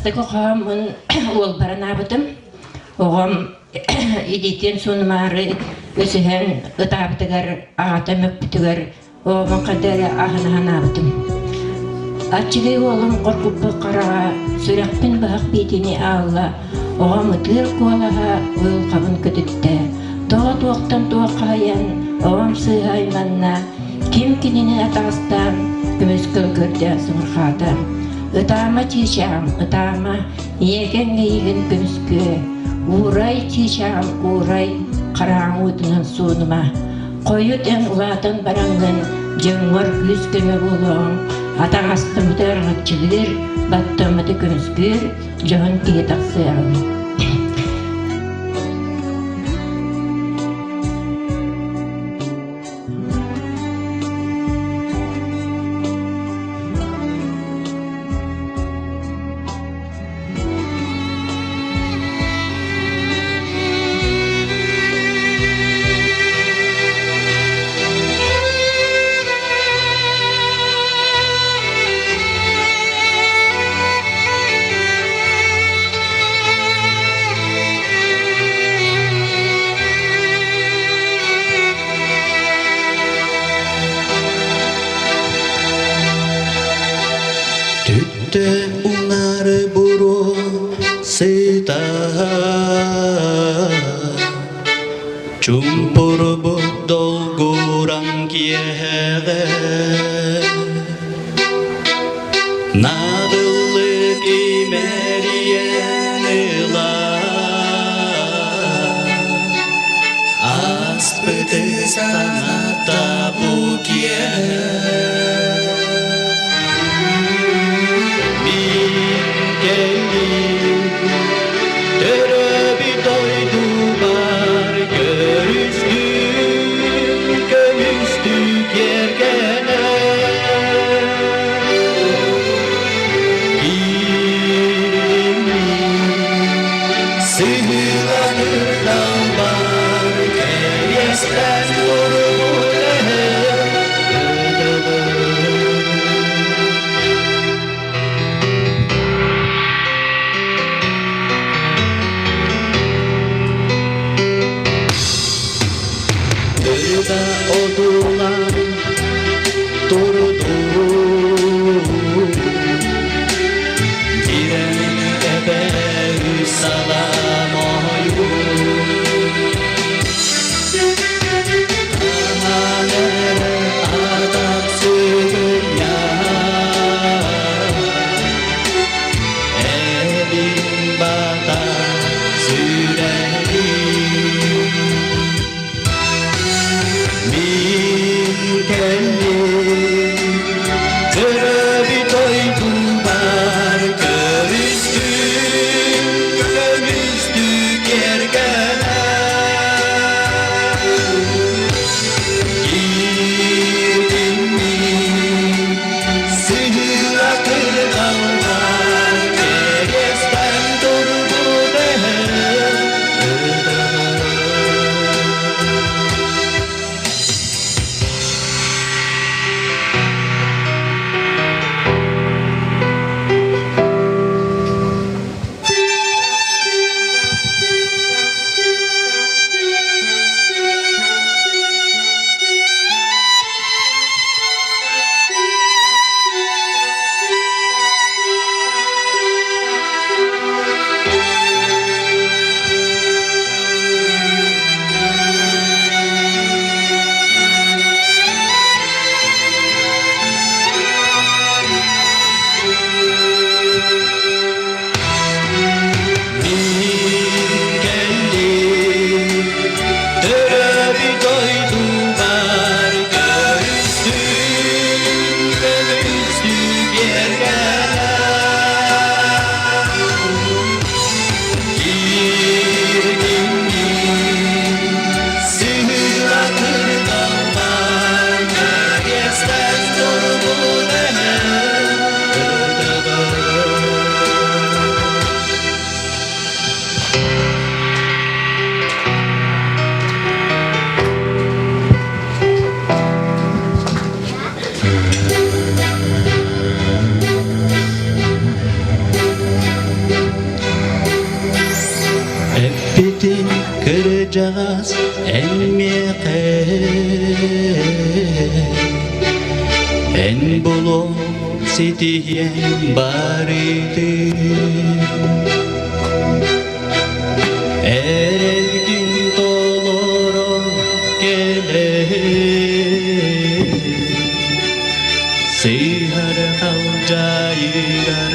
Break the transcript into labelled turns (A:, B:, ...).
A: Бастык окамын ол баранабытым. Огам идитен сонмары өсөһөн ытабытыгар агата мөкпүтүгөр огам кадары аханабытым. Ачыгы олым коркуп карага сүрөкпүн бак бетини алла. Огам тыр куалага ыл кабын көтүттө. Тоот уктан тоокаян огам сыйайманна ким кинини атастан көмөскөл көрдө сымырхата. Ытама чишам, ытама еген еген көмөскө. Урай чишам, урай караң удунан суунума. Коют эн улаатан баранган жөңөр күз көмө болоң. Атаң астымыдар чигир, баттымыды көмөскөр, жон кие таксыягым.
B: Tütte unar buru sita Cumpur budol gurang kiere Nadıllık imeriyen Aspıtı sanata bu kiere Odular durdu Diren ebe salam oyu Amanere adapsın ya Elin bata süreli Stand жагас эммеке эн боло сетиен бар иди эрелгин толоро келе сыйхар кал жайгар